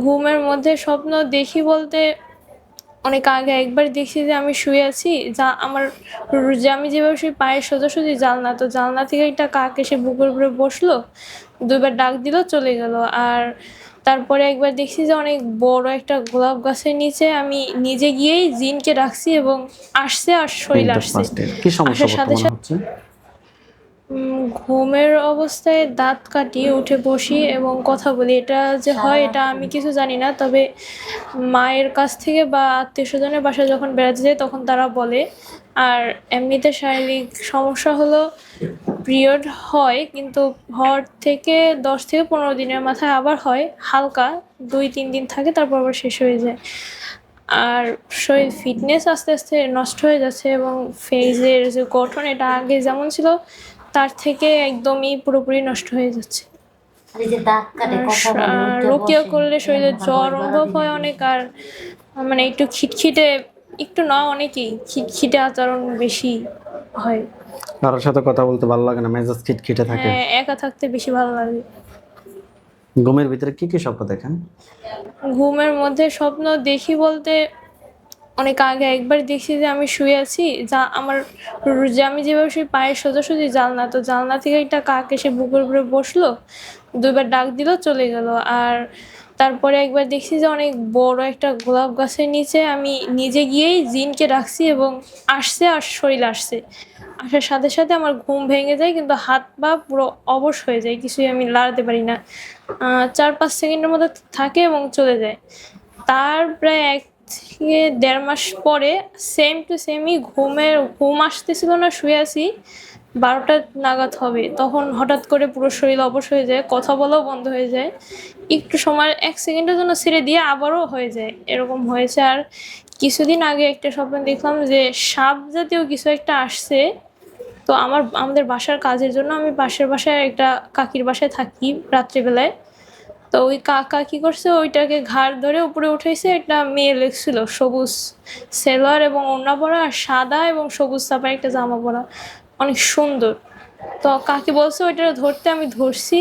ঘুমের মধ্যে স্বপ্ন দেখি বলতে অনেক আগে একবার দেখছি যে আমি শুয়ে আছি, যা আমার যে আমি যেভাবে শুই পায়ের সোজাসুজি জানলা, তো জানলা থেকে একটা কাক এসে বুকের উপরে বসলো, দুইবার ডাক দিল, চলে গেল। আর তারপরে একবার দেখছি যে অনেক বড় একটা গোলাপ গাছের নিচে আমি নিজে গিয়েই জিনকে রাখছি এবং আসছে আর শরীরে আসছে। কি সমস্যা আসার সাথে বর্তমানে সাথে হচ্ছে? ঘুমের অবস্থায় দাঁত কাটিয়ে উঠে বসি এবং কথা বলি। এটা যে হয় এটা আমি কিছু জানি না, তবে মায়ের কাছ থেকে বা আত্মীয় স্বজনের বাসায় যখন বেড়াতে যাই তখন তারা বলে। আর এমনিতে শারীরিক সমস্যা হলো পিরিয়ড হয়, কিন্তু হওয়ার থেকে 10 থেকে 15 দিনের মাথায় আবার হয় হালকা, 2-3 দিন থাকে, তারপর আবার শেষ হয়ে যায়। আর শরীর ফিটনেস আস্তে আস্তে নষ্ট হয়ে যাচ্ছে এবং ফেজের যে গঠন এটা আগে যেমন ছিল তার থেকে একদমই পুরোপুরি নষ্ট হয়ে যাচ্ছে। রোকিয়া করলে শরীরে জ্বর অনুভব হয় অনেক, আর মানে একটু খিটখিটে, একটু না অনেকেই খিটখিটে আচরণ বেশি হয়। কারোর সাথে কথা বলতে ভালো লাগে না, মেজাজ খিটখিটে থাকে? হ্যাঁ, একা থাকতে বেশি ভালো লাগে। ঘুমের ভিতরে কি কি স্বপ্ন দেখেন? ঘুমের মধ্যে স্বপ্ন দেখি বলতে অনেক আগে একবার দেখছি যে আমি শুয়ে আছি, যা আমার যে আমি যেভাবে শুই পায়ের সোজাসুজি জানলা, তো জানলা থেকে একটা কাক এসে বুকের উপরে বসলো, দুইবার ডাক দিল, চলে গেল। আর তারপরে একবার দেখছি যে অনেক বড় একটা গোলাপ গাছের নিচে আমি নিজে গিয়েই জিনকে রাখছি এবং আসছে আর শরীরে আসছে। আসার সাথে সাথে আমার ঘুম ভেঙে যায়, কিন্তু হাত পা পুরো অবশ হয়ে যায়, কিছুই আমি লাড়াতে পারি না। 4-5 সেকেন্ডের মধ্যে থাকে এবং চলে যায়। তার প্রায় 1 থেকে 1.5 মাস পরে সেম টু সেমই ঘুম আসতেছিল না, শুয়ে আছি, 12টা নাগাদ হবে, তখন হঠাৎ করে পুরো শরীর অবশ হয়ে যায়, কথা বলাও বন্ধ হয়ে যায়, একটু সময় 1 সেকেন্ডের জন্য ছেড়ে দিয়ে আবারও হয়ে যায়, এরকম হয়েছে। আর কিছুদিন আগে একটা স্বপ্ন দেখলাম যে সাপ জাতীয় কিছু একটা আসছে। তো আমাদের বাসার কাজের জন্য আমি পাশের বাসায় একটা কাকির বাসায় থাকি রাত্রিবেলায়। তো ওই কাকা কি করছে, ওইটাকে ঘাড় ধরে উপরে উঠাইছে, একটা মেয়ে লেগছিল সবুজ সেলোয়ার এবং ওড়না পরা, আর সাদা এবং সবুজ ছাপার একটা জামা পরা, অনেক সুন্দর। তো কাকি বলছে ওইটা ধরতে, আমি ধরছি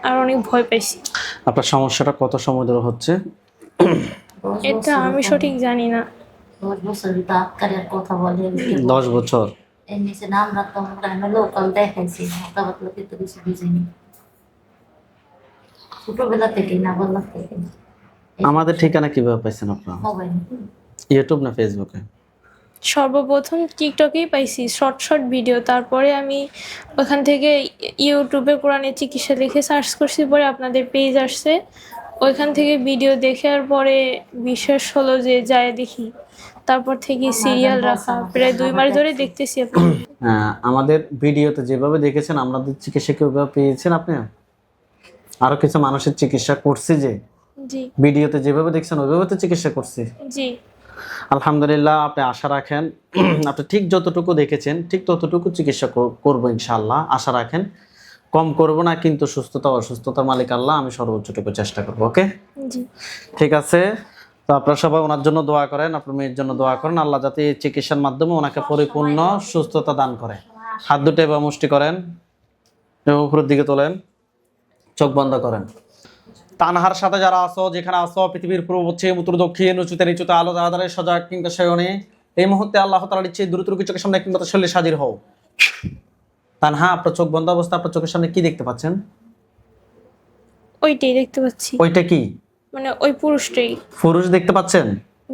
আর অনেক ভয় পাইছি। আপনার সমস্যাটা কত সময় ধরে হচ্ছে? এটা আমি সঠিক জানি না। 10 বছর দাঁত কাটার কথা বলে 10 বছর? এর নিচে নাম রাখতাম, আমরা লোকাল দেখাইছি, হালকা পাতলা কিন্তু কিছু বুঝিনি ছোটবেলা থেকে, না বললাম থেকে। আমাদের ঠিকানা কিভাবে পাইছেন আপনারা? মোবাইল, ইউটিউব না ফেসবুকে? সর্বপ্রথম টিকটকেই পাইছি শর্ট শর্ট ভিডিও, তারপরে আমি ওখান থেকে ইউটিউবে কোরআনের চিকিৎসা লিখে সার্চ করছি, পরে আপনাদের পেজ আসছে, ওইখান থেকে ভিডিও দেখার পরে বিশ্বাস হলো যে যায় দেখি, তারপর থেকে সিরিয়াল রাখা, প্রায় 2 মাস ধরে দেখতেছি আপনি। হ্যাঁ, আমাদের ভিডিওতে যেভাবে দেখেছেন আমাদের চিকিৎসা কিভাবে পেয়েছেন আপনি? আরো কিছু মানুষের চিকিৎসা করছি, যে জি ভিডিওতে যেভাবে দেখছেন ওইভাবে তো চিকিৎসা করছি। জি আলহামদুলিল্লাহ, আপনি আশা রাখেন আপনি ঠিক যতটুকু দেখেছেন ঠিক ততটুকু চিকিৎসা করবো ইনশাআল্লাহ, আশা রাখেন। কম করব না, কিন্তু সুস্থতা অসুস্থতার মালিক আল্লাহ, আমি সর্বোচ্চটুকু চেষ্টা করবো। ওকে, জি ঠিক আছে। তো আপনারা সবাই ওনার জন্য দোয়া করেন, আপনার মেয়ের জন্য দোয়া করেন, আল্লাহ যাতে এই চিকিৎসার মাধ্যমে ওনাকে পরিপূর্ণ সুস্থতা দান করে। হাত দুটো এবার মুষ্টি করেন এবং উপরের দিকে তোলেন, চোখ বন্ধ করেন। তানহার সাথে যারা আসো, যেখানে আসো, পৃথিবীর পূর্ব পশ্চিম উত্তর দক্ষিণ উঁচুতে নিচুতে আলো আধারে সজাগ কিংবা শয়নে, এই মুহূর্তে আল্লাহ তাআলার ইচ্ছে দ্রুত চোখের সামনে কিংবা তার শরীরে হাজির হও। তানহা, আপনার চোখ বন্ধ অবস্থা আপনার চোখের সামনে কি দেখতে পাচ্ছেন? ওইটাই দেখতে পাচ্ছি, ওইটা কি? মানে ওই পুরুষটাই। পুরুষ দেখতে পাচ্ছেন?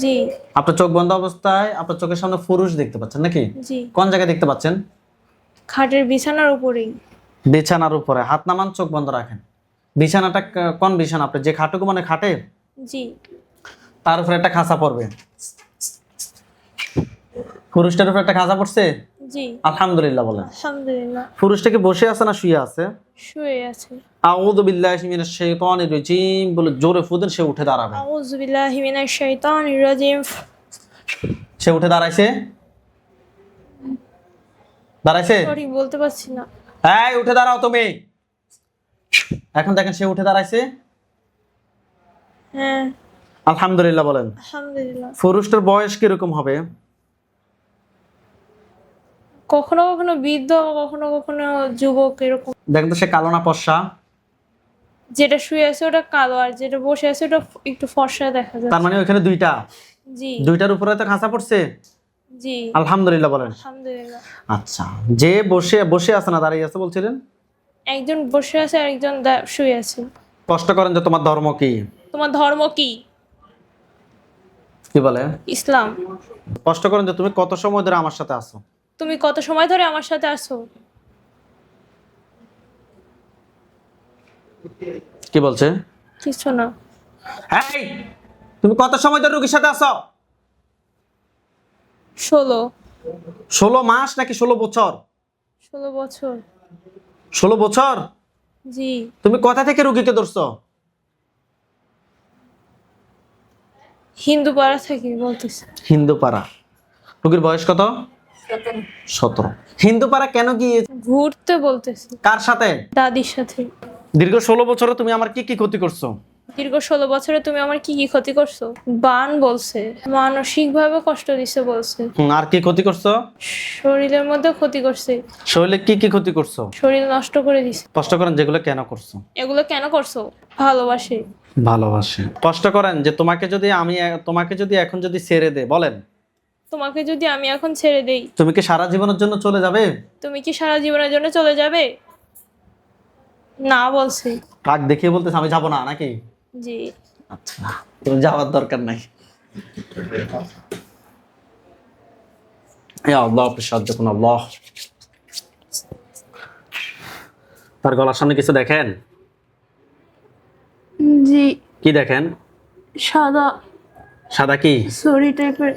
জি আপনার চোখ বন্ধ অবস্থায় আপনার চোখের সামনে পুরুষ দেখতে পাচ্ছেন নাকি? জি কোন জায়গায় দেখতে পাচ্ছেন? খাটের বিছানার উপরেই। বিছানার উপরে। হাত নামান, চোখ বন্ধ রাখেন। বিছানাটা কোন বিছানা? আপনি যে খাটুকু মানে খাটে, জি তার উপরে একটা খাঁচা পড়বে। পুরুষটার উপরে একটা খাঁচা পড়ছে? জি আলহামদুলিল্লাহ বলেন। আলহামদুলিল্লাহ। পুরুষটা কি বসে আছে না শুয়ে আছে? শুয়ে আছে। আউযু বিল্লাহি মিনাশ শাইতানির রাজিম বলে জোরে ফুদেন, সে উঠে দাঁড়াবে। আউযু বিল্লাহি মিনাশ শাইতানির রাজিম। সে উঠে দাঁড়াইছে? দাঁড়াইছে? সঠিক বলতে পারছি না। এই উঠে দাঁড়াও তুমি। এখন দেখেন সে উঠে দাঁড়াইছে। হ্যাঁ আলহামদুলিল্লাহ বলেন। আলহামদুলিল্লাহ। পুরুষটার বয়স কিরকম হবে? কখনো কখনো বৃদ্ধ, কখনো কখনো যুবক, এরকম। দেখেন তো সে কালো না ফর্সা? যেটা শুয়ে আছে ওটা কালো, আর যেটা বসে আছে ওটা একটু ফর্সা দেখা তার যাচ্ছে। মানে ওইখানে দুইটা, জি দুইটার উপরে তো খাঁচা পড়ছে। জি আলহামদুলিল্লাহ বলেন। আলহামদুলিল্লাহ। আচ্ছা, যে বসে বসে আছে না দাঁড়িয়ে আছে বলছিলেন? একজন বসে আছে আর একজন শুয়ে আছে। স্পষ্ট করেন যে তোমার ধর্ম কি? তোমার ধর্ম কি? কি বলে? ইসলাম। স্পষ্ট করেন যে তুমি কত সময় ধরে আমার সাথে আছো? তুমি কত সময় ধরে আমার সাথে আছো? কি বলছে? কিছু না। এই, তুমি কত সময় ধরে রোগীর সাথে আছো? 16। 16 মাস নাকি 16 বছর? 16 বছর। 16 বছর? জি। তুমি কোথা থেকে রোগীকে ধরছো? হিন্দু পাড়া থেকে বলতেছে। হিন্দুপাড়া। রোগীর বয়স কত? 17 17। হিন্দুপাড়া কেন গিয়ে? ঘুরতে বলতেছে কার সাথে? দাদির সাথে। দীর্ঘ 16 বছরে তুমি আমার কি কি ক্ষতি করছো? দীর্ঘ 16 বছরে তুমি আমার কি কি ক্ষতি করছো? বান বলছে, মানসিক ভাবে কষ্ট দিছে বলছে, আর কি ক্ষতি করছো? শরীরের মধ্যে ক্ষতি করছে, শরীরে কি কি ক্ষতি করছো? শরীর নষ্ট করে দিছে। স্পষ্ট করেন যেগুলো কেন করছো? এগুলো কেন করছো? ভালোবাসে। ভালোবাসে। স্পষ্ট করেন যে তোমাকে যদি এখন যদি ছেড়ে দে, বলেন তোমাকে যদি আমি এখন ছেড়ে দেই, তুমি কি সারা জীবনের জন্য চলে যাবে? তুমি কি সারা জীবনের জন্য চলে যাবে? না বলছে। রাগ দেখিয়ে বলতেছে আমি যাব না নাকি? জি। আচ্ছা, তুমি যাওয়ার দরকার নাই। ইয়া আল্লাহ, আপনি সাহায্য করুন আল্লাহ। তার গলার সামনে কিছু দেখেন? জি। কি দেখেন? সাদা সাদা কি? সরি টাইপের।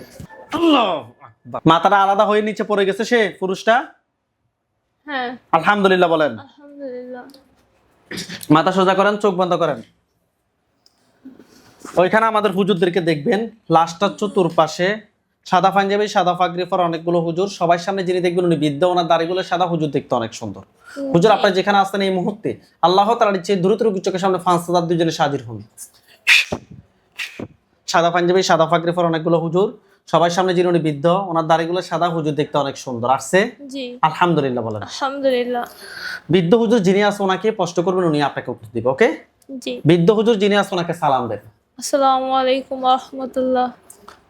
আল্লাহ আকবার। মাথাটা আলাদা হয়ে নিচে পড়ে গেছে সে পুরুষটা? হ্যাঁ আলহামদুলিল্লাহ বলেন। আলহামদুলিল্লাহ। মাথা সোজা করেন, চোখ বন্ধ করেন। ওইখানে আমাদের হুজুরদেরকে দেখবেন, লাশটার চতুর্পাশে সাদা পাঞ্জাবি, সাদা পাগড়ি পরা অনেকগুলো হুজুর। সবাই সামনে যিনি দেখবেন উনি বৃদ্ধ, ওনার দাড়িগুলো সাদা, হুজুর দেখতে অনেক সুন্দর। হুজুর আপনারা যেখানে আসছেন এই মুহূর্তে আল্লাহ তাআলার ইচ্ছে দ্রুত রোগীর চোখের সামনে 5000 দুইজনে হাজির হন। সাদা পাঞ্জাবি, সাদা পাগড়ি পরা অনেকগুলো হুজুর, সবাই সামনে যিনি উনি বৃদ্ধ, ওনার দাড়িগুলো সাদা, হুজুর দেখতে অনেক সুন্দর। আসছে? জি আলহামদুলিল্লাহ বলেন। আলহামদুলিল্লাহ। বৃদ্ধ হুজুর যিনি আছে ওনাকে প্রশ্ন করবেন, উনি আপনাকে উত্তর দিবে। ওকে? জি। বৃদ্ধ হুজুর যিনি আছে ওনাকে সালাম দেন। আসসালামু আলাইকুম ওয়া রাহমাতুল্লাহ।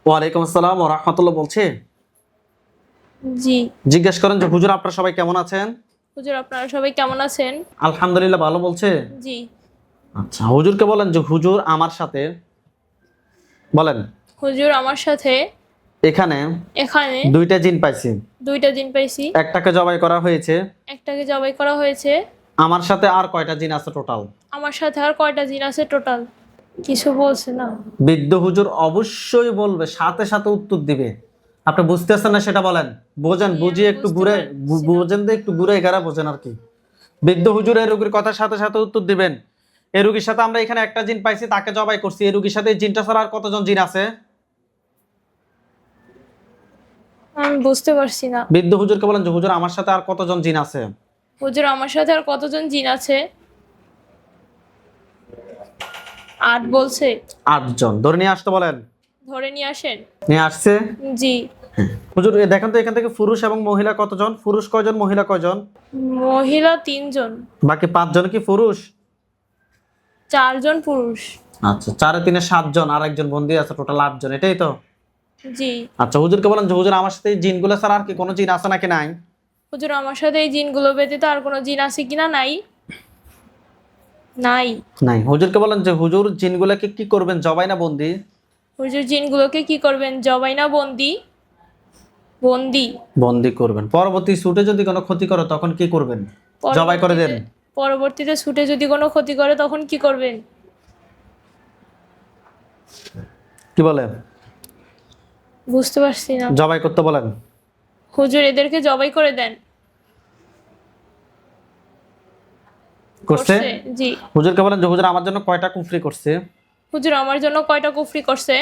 ওয়ালাইকুম আসসালাম ওয়া রাহমাতুল্লাহ বলছে। জি। জিজ্ঞেস করেন যে হুজুর আপনারা সবাই কেমন আছেন? হুজুর আপনারা সবাই কেমন আছেন? আলহামদুলিল্লাহ ভালো বলছে। জি। আচ্ছা, হুজুরকে বলেন যে হুজুর আমার সাথে, বলেন হুজুর আমার সাথে এখানে এখানে দুইটা জিন পাইছি। দুইটা দিন পাইছি। একটাকে জবাই করা হয়েছে। একটাকে জবাই করা হয়েছে। আমার সাথে আর কয়টা জিন আছে টোটাল? আমার সাথে আর কয়টা জিন আছে টোটাল? কিছু বলছে না। বৃদ্ধ হুজুর অবশ্যই বলবে, সাথে সাথে উত্তর দিবে। আপনি বুঝতেছেন না সেটা বলেন, বোঝেন, বুঝিয়ে একটু বুঝতে ঘুরে পারছি না। বোঝেন তো, একটু ঘুরে এগারা বোঝেন আর কি। বৃদ্ধ হুজুর এই রোগীর কথার সাথে সাথে উত্তর দিবেন। এই রোগীর সাথে আমরা এখানে একটা জিন পাইছি, তাকে জবাই করছি। এই রোগীর সাথে এই জিনটা ছাড়া আর কতজন জিন আছে? আমি বুঝতে পারছি না। বৃদ্ধ হুজুরকে বলেন যে হুজুর আমার সাথে আর কতজন জিন আছে? হুজুর আমার সাথে আর কতজন জিন আছে? 8 বলছে। 8 জন। ধরে নিয়ে আসতে বলেন। ধরে নিয়ে আসেন। নিয়ে আসছে? জি। হুজুর দেখেন তো এখান থেকে পুরুষ এবং মহিলা কতজন? পুরুষ কয়জন, মহিলা কয়জন? মহিলা 3 জন। বাকি 5 জন কি পুরুষ? 4 জন পুরুষ। আচ্ছা, 4 এ 3 এ 7 জন, আর একজন বন্দী আছে, টোটাল 8 জন, এটাই তো? জি। আচ্ছা, হুজুরকে বলেন যে হুজুর আমার সাথে এই জিনগুলো ছাড়া আর কি কোনো জিন আছে নাকি নাই? হুজুর আমার সাথে এই জিনগুলো ব্যতীত আর কোনো জিন আছে কিনা? নাই। নাই। নাই। হুজুরকে বলেন যে হুজুর জিনগুলোকে কি করবেন, জবাই না বন্দী? হুজুর জিনগুলোকে কি করবেন, জবাই না বন্দি? বন্দি। বন্দী করবেন। পরবর্তী ছুটে যদি কোনো ক্ষতি করে তখন কি করবেন? জবাই করে দেন। পরবর্তীতে ছুটে যদি কোনো ক্ষতি করে তখন কি করবেন? কি বলেন? বুঝতে পারছি না। জবাই করতে বলেন। হুজুর এদেরকে জবাই করে দেন। করছে? জি। হুজুরকে বলেন যে হুজুর আমার জন্য কয়টা কুফরি করছে? হুজুর আমার জন্য কয়টা কুফরি করছে?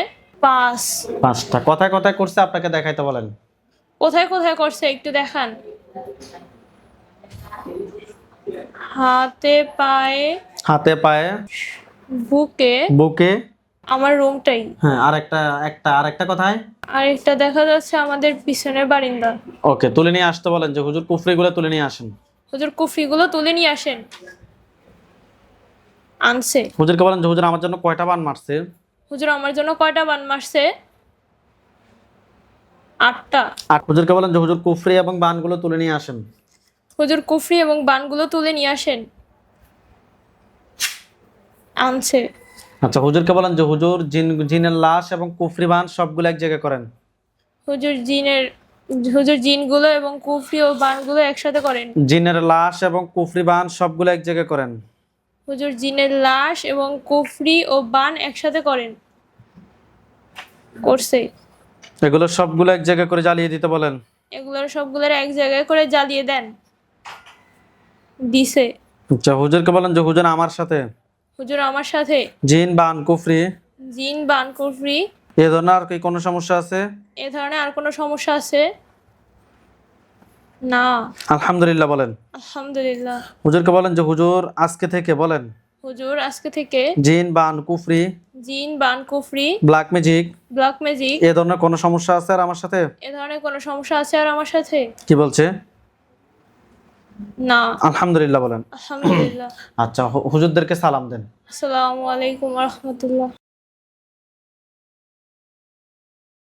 5। 5টা। কথায় কথায় করছে, আপনাকে দেখাইতে বলেন। কোথায় কোথায় করছে একটু দেখান। হাতে পায়ে, হাতে পায়ে, বুকে, বুকে। আমার রুমটাই। হ্যাঁ, আরেকটা কথায়। আর একটা দেখা যাচ্ছে আমাদের পিছনের বারিন্দা। ওকে, তুলে নিয়ে আসতে বলেন যে হুজুর কুফরিগুলো তুলে নিয়ে আসেন। হুজুর কুফরিগুলো তুলে নিয়ে আসেন। আনছে। হুজুরকে বলেন যে হুজুর আমার জন্য কয়টা বান মারছে? হুজুর আমার জন্য কয়টা বান মারছে? 8টা। আর হুজুরকে বলেন যে হুজুর কুফরি এবং বানগুলো তুলে নিয়ে আসেন। হুজুর কুফরি এবং বানগুলো তুলে নিয়ে আসেন। আনছে। আচ্ছা, হুজুরকে বলেন যে হুজুর জিনের লাশ এবং কুফরি বান সবগুলো এক জায়গায় করেন। হুজুর জিনগুলো এবং কুফরি ও বানগুলো একসাথে করেন। জিনের লাশ এবং কুফরি বান সবগুলো এক জায়গায় করেন। হুজুর জিনের লাশ এবং কুফরি ও বান একসাথে করেন। করছে। এগুলো সবগুলো এক জায়গায় করে জ্বালিয়ে দিতে বলেন। এগুলোর সবগুলোর এক জায়গায় করে জ্বালিয়ে দেন। দিছে। আচ্ছা, হুজুরকে বলেন যে হুজুর আমার সাথে হুজুর আমার সাথে জিন বান কুফরি জিন বান কুফরি এ ধরনের আর কি কোনো সমস্যা আছে? এ ধরনের আর কোনো সমস্যা আছে? না। আলহামদুলিল্লাহ বলেন। আলহামদুলিল্লাহ। হুজুরকে বলেন যে হুজুর আজকে থেকে বলেন হুজুর আজকে থেকে জিন বান কুফরি জিন বান কুফরি ব্ল্যাক ম্যাজিক ব্ল্যাক ম্যাজিক এ ধরনের কোনো সমস্যা আছে আর আমার সাথে? এ ধরনের কোনো সমস্যা আছে আর আমার সাথে? কি বলছে? না। আলহামদুলিল্লাহ বলেন। আলহামদুলিল্লাহ। আচ্ছা, হুজুরদেরকে সালাম দেন। আসসালামু আলাইকুম ওয়া রাহমাতুল্লাহ।